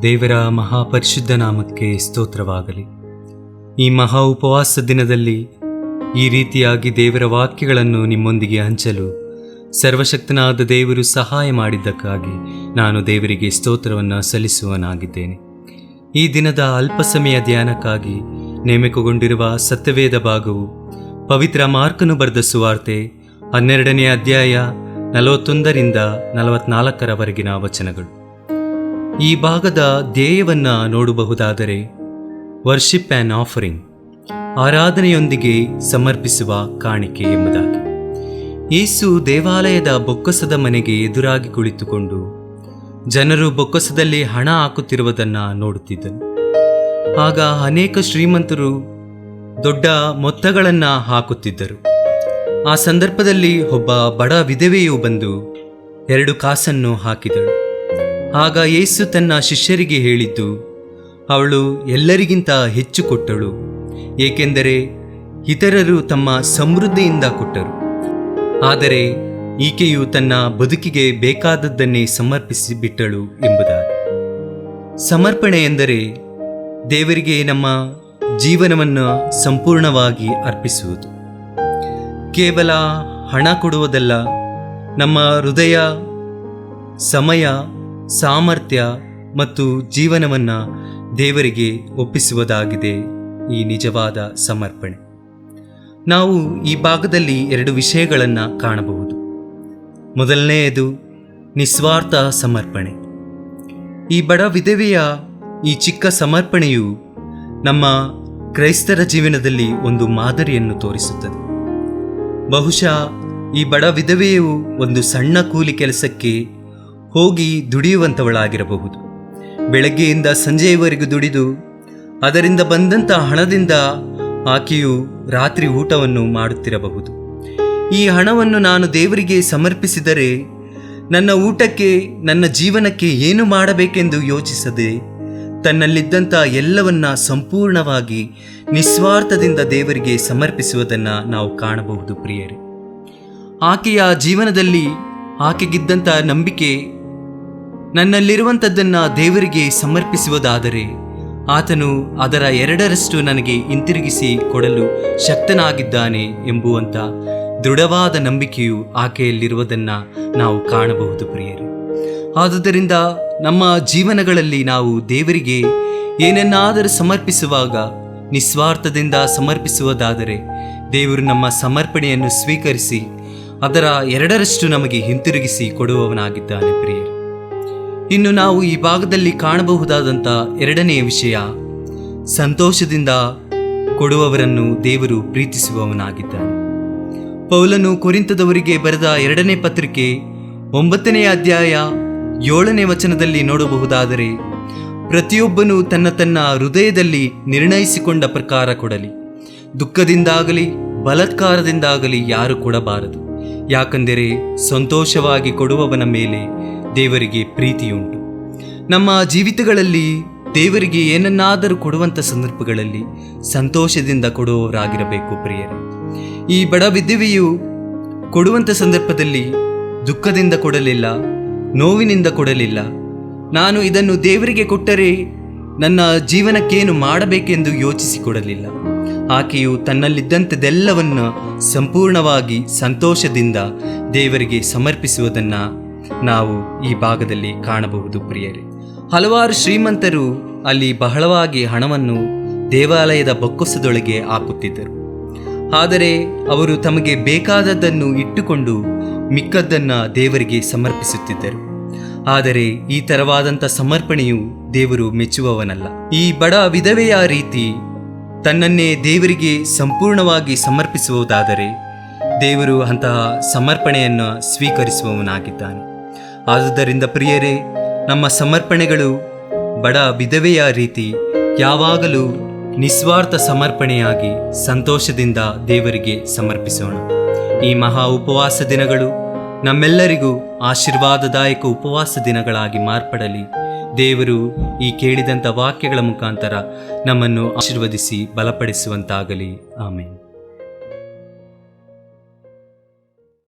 ದೇವರ ಮಹಾಪರಿಶುದ್ಧ ನಾಮಕ್ಕೆ ಸ್ತೋತ್ರವಾಗಲಿ. ಈ ಮಹಾ ಉಪವಾಸ ದಿನದಲ್ಲಿ ಈ ರೀತಿಯಾಗಿ ದೇವರ ವಾಕ್ಯಗಳನ್ನು ನಿಮ್ಮೊಂದಿಗೆ ಹಂಚಲು ಸರ್ವಶಕ್ತನಾದ ದೇವರು ಸಹಾಯ ಮಾಡಿದ್ದಕ್ಕಾಗಿ ನಾನು ದೇವರಿಗೆ ಸ್ತೋತ್ರವನ್ನು ಸಲ್ಲಿಸುವನಾಗಿದ್ದೇನೆ. ಈ ದಿನದ ಅಲ್ಪ ಸಮಯ ಧ್ಯಾನಕ್ಕಾಗಿ ನೇಮಕಗೊಂಡಿರುವ ಸತ್ಯವೇದ ಭಾಗವು ಪವಿತ್ರ ಮಾರ್ಕನು ಬರೆದ ಸುವಾರ್ತೆ 12ನೇ ಅಧ್ಯಾಯ 41ರಿಂದ 44ರವರೆಗಿನ ವಚನಗಳು. ಈ ಭಾಗದ ಧ್ಯೇಯವನ್ನು ನೋಡಬಹುದಾದರೆ ವರ್ಷಿಪ್ ಆ್ಯಂಡ್ ಆಫರಿಂಗ್, ಆರಾಧನೆಯೊಂದಿಗೆ ಸಮರ್ಪಿಸುವ ಕಾಣಿಕೆ ಎಂಬುದಾಗಿ. ಯೇಸು ದೇವಾಲಯದ ಬೊಕ್ಕಸದ ಮನೆಗೆ ಎದುರಾಗಿ ಕುಳಿತುಕೊಂಡು ಜನರು ಬೊಕ್ಕಸದಲ್ಲಿ ಹಣ ಹಾಕುತ್ತಿರುವುದನ್ನು ನೋಡುತ್ತಿದ್ದನು. ಆಗ ಅನೇಕ ಶ್ರೀಮಂತರು ದೊಡ್ಡ ಮೊತ್ತಗಳನ್ನು ಹಾಕುತ್ತಿದ್ದರು. ಆ ಸಂದರ್ಭದಲ್ಲಿ ಒಬ್ಬ ಬಡ ವಿಧವೆಯು ಬಂದು 2 ಕಾಸನ್ನು ಹಾಕಿದಳು. ಆಗ ಯೇಸು ತನ್ನ ಶಿಷ್ಯರಿಗೆ ಹೇಳಿದ್ದು, ಅವಳು ಎಲ್ಲರಿಗಿಂತ ಹೆಚ್ಚು ಕೊಟ್ಟಳು, ಏಕೆಂದರೆ ಇತರರು ತಮ್ಮ ಸಮೃದ್ಧಿಯಿಂದ ಕೊಟ್ಟರು, ಆದರೆ ಈಕೆಯು ತನ್ನ ಬದುಕಿಗೆ ಬೇಕಾದದ್ದನ್ನೇ ಸಮರ್ಪಿಸಿ ಬಿಟ್ಟಳು ಎಂಬುದಾಗಿ. ಸಮರ್ಪಣೆ ಎಂದರೆ ದೇವರಿಗೆ ನಮ್ಮ ಜೀವನವನ್ನು ಸಂಪೂರ್ಣವಾಗಿ ಅರ್ಪಿಸುವುದು. ಕೇವಲ ಹಣ ಕೊಡುವುದಲ್ಲ, ನಮ್ಮ ಹೃದಯ, ಸಮಯ, ಸಾಮರ್ಥ್ಯ ಮತ್ತು ಜೀವನವನ್ನು ದೇವರಿಗೆ ಒಪ್ಪಿಸುವುದಾಗಿದೆ ಈ ನಿಜವಾದ ಸಮರ್ಪಣೆ. ನಾವು ಈ ಭಾಗದಲ್ಲಿ 2 ವಿಷಯಗಳನ್ನು ಕಾಣಬಹುದು. ಮೊದಲನೆಯದು ನಿಸ್ವಾರ್ಥ ಸಮರ್ಪಣೆ. ಈ ಬಡ ವಿಧವೆಯ ಈ ಚಿಕ್ಕ ಸಮರ್ಪಣೆಯು ನಮ್ಮ ಕ್ರೈಸ್ತರ ಜೀವನದಲ್ಲಿ ಒಂದು ಮಾದರಿಯನ್ನು ತೋರಿಸುತ್ತದೆ. ಬಹುಶಃ ಈ ಬಡ ವಿಧವೆಯು ಒಂದು ಸಣ್ಣ ಕೂಲಿ ಕೆಲಸಕ್ಕೆ ಹೋಗಿ ದುಡಿಯುವಂಥವಳಾಗಿರಬಹುದು. ಬೆಳಗ್ಗೆಯಿಂದ ಸಂಜೆಯವರೆಗೂ ದುಡಿದು ಅದರಿಂದ ಬಂದಂಥ ಹಣದಿಂದ ಆಕೆಯು ರಾತ್ರಿ ಊಟವನ್ನು ಮಾಡುತ್ತಿರಬಹುದು. ಈ ಹಣವನ್ನು ನಾನು ದೇವರಿಗೆ ಸಮರ್ಪಿಸಿದರೆ ನನ್ನ ಊಟಕ್ಕೆ, ನನ್ನ ಜೀವನಕ್ಕೆ ಏನು ಮಾಡಬೇಕೆಂದು ಯೋಚಿಸದೆ ತನ್ನಲ್ಲಿದ್ದಂಥ ಎಲ್ಲವನ್ನ ಸಂಪೂರ್ಣವಾಗಿ ನಿಸ್ವಾರ್ಥದಿಂದ ದೇವರಿಗೆ ಸಮರ್ಪಿಸುವುದನ್ನು ನಾವು ಕಾಣಬಹುದು. ಪ್ರಿಯರೇ, ಆಕೆಯ ಜೀವನದಲ್ಲಿ ಆಕೆಗಿದ್ದಂಥ ನಂಬಿಕೆ, ನನ್ನಲ್ಲಿರುವಂಥದ್ದನ್ನು ದೇವರಿಗೆ ಸಮರ್ಪಿಸುವುದಾದರೆ ಆತನು ಅದರ 2ರಷ್ಟು ನನಗೆ ಹಿಂತಿರುಗಿಸಿ ಕೊಡಲು ಶಕ್ತನಾಗಿದ್ದಾನೆ ಎಂಬುವಂಥ ದೃಢವಾದ ನಂಬಿಕೆಯು ಆಕೆಯಲ್ಲಿರುವುದನ್ನು ನಾವು ಕಾಣಬಹುದು. ಪ್ರಿಯರೇ, ಆದುದರಿಂದ ನಮ್ಮ ಜೀವನಗಳಲ್ಲಿ ನಾವು ದೇವರಿಗೆ ಏನನ್ನಾದರೂ ಸಮರ್ಪಿಸುವಾಗ ನಿಸ್ವಾರ್ಥದಿಂದ ಸಮರ್ಪಿಸುವುದಾದರೆ ದೇವರು ನಮ್ಮ ಸಮರ್ಪಣೆಯನ್ನು ಸ್ವೀಕರಿಸಿ ಅದರ 2ರಷ್ಟು ನಮಗೆ ಹಿಂತಿರುಗಿಸಿ ಕೊಡುವವನಾಗಿದ್ದಾನೆ. ಪ್ರಿಯರೇ, ಇನ್ನು ನಾವು ಈ ಭಾಗದಲ್ಲಿ ಕಾಣಬಹುದಾದಂಥ 2ನೇ ವಿಷಯ, ಸಂತೋಷದಿಂದ ಕೊಡುವವರನ್ನು ದೇವರು ಪ್ರೀತಿಸುವವನಾಗಿದ್ದಾನೆ. ಪೌಲನು ಕೊರಿಂಥದವರಿಗೆ ಬರೆದ 2ನೇ ಪತ್ರಿಕೆ 9ನೇ ಅಧ್ಯಾಯ 7ನೇ ವಚನದಲ್ಲಿ ನೋಡಬಹುದಾದರೆ, ಪ್ರತಿಯೊಬ್ಬನು ತನ್ನ ತನ್ನ ಹೃದಯದಲ್ಲಿ ನಿರ್ಣಯಿಸಿಕೊಂಡ ಪ್ರಕಾರ ಕೊಡಲಿ, ದುಃಖದಿಂದಾಗಲಿ ಬಲಾತ್ಕಾರದಿಂದಾಗಲಿ ಯಾರು ಕೊಡಬಾರದು, ಯಾಕಂದರೆ ಸಂತೋಷವಾಗಿ ಕೊಡುವವನ ಮೇಲೆ ದೇವರಿಗೆ ಪ್ರೀತಿಯುಂಟು. ನಮ್ಮ ಜೀವಿತಗಳಲ್ಲಿ ದೇವರಿಗೆ ಏನನ್ನಾದರೂ ಕೊಡುವಂಥ ಸಂದರ್ಭಗಳಲ್ಲಿ ಸಂತೋಷದಿಂದ ಕೊಡುವವರಾಗಿರಬೇಕು. ಪ್ರಿಯರೇ, ಈ ಬಡ ವಿಧವೆಯು ಕೊಡುವಂಥ ಸಂದರ್ಭದಲ್ಲಿ ದುಃಖದಿಂದ ಕೊಡಲಿಲ್ಲ, ನೋವಿನಿಂದ ಕೊಡಲಿಲ್ಲ. ನಾನು ಇದನ್ನು ದೇವರಿಗೆ ಕೊಟ್ಟರೆ ನನ್ನ ಜೀವನಕ್ಕೇನು ಮಾಡಬೇಕೆಂದು ಯೋಚಿಸಿಕೊಡಲಿಲ್ಲ. ಆಕೆಯು ತನ್ನಲ್ಲಿದ್ದಂಥದ್ದೆಲ್ಲವನ್ನು ಸಂಪೂರ್ಣವಾಗಿ ಸಂತೋಷದಿಂದ ದೇವರಿಗೆ ಸಮರ್ಪಿಸುವುದನ್ನು ನಾವು ಈ ಭಾಗದಲ್ಲಿ ಕಾಣಬಹುದು. ಪ್ರಿಯರೇ, ಹಲವಾರು ಶ್ರೀಮಂತರು ಅಲ್ಲಿ ಬಹಳವಾಗಿ ಹಣವನ್ನು ದೇವಾಲಯದ ಬೊಕ್ಕಸದೊಳಗೆ ಹಾಕುತ್ತಿದ್ದರು. ಆದರೆ ಅವರು ತಮಗೆ ಬೇಕಾದದ್ದನ್ನು ಇಟ್ಟುಕೊಂಡು ಮಿಕ್ಕದ್ದನ್ನು ದೇವರಿಗೆ ಸಮರ್ಪಿಸುತ್ತಿದ್ದರು. ಆದರೆ ಈ ಥರವಾದಂಥ ಸಮರ್ಪಣೆಯು ದೇವರು ಮೆಚ್ಚುವವನಲ್ಲ. ಈ ಬಡ ವಿಧವೆಯ ರೀತಿ ತನ್ನನ್ನೇ ದೇವರಿಗೆ ಸಂಪೂರ್ಣವಾಗಿ ಸಮರ್ಪಿಸುವುದಾದರೆ ದೇವರು ಅಂತಹ ಸಮರ್ಪಣೆಯನ್ನು ಸ್ವೀಕರಿಸುವವನಾಗಿದ್ದಾನೆ. ಆದುದರಿಂದ ಪ್ರಿಯರೇ, ನಮ್ಮ ಸಮರ್ಪಣೆಗಳು ಬಡ ವಿಧವೆಯ ರೀತಿ ಯಾವಾಗಲೂ ನಿಸ್ವಾರ್ಥ ಸಮರ್ಪಣೆಯಾಗಿ ಸಂತೋಷದಿಂದ ದೇವರಿಗೆ ಸಮರ್ಪಿಸೋಣ. ಈ ಮಹಾ ಉಪವಾಸ ದಿನಗಳು ನಮ್ಮೆಲ್ಲರಿಗೂ ಆಶೀರ್ವಾದದಾಯಕ ಉಪವಾಸ ದಿನಗಳಾಗಿ ಮಾರ್ಪಡಲಿ. ದೇವರು ಈ ಕೇಳಿದಂಥ ವಾಕ್ಯಗಳ ಮುಖಾಂತರ ನಮ್ಮನ್ನು ಆಶೀರ್ವದಿಸಿ ಬಲಪಡಿಸುವಂತಾಗಲಿ. ಆಮೆನ್.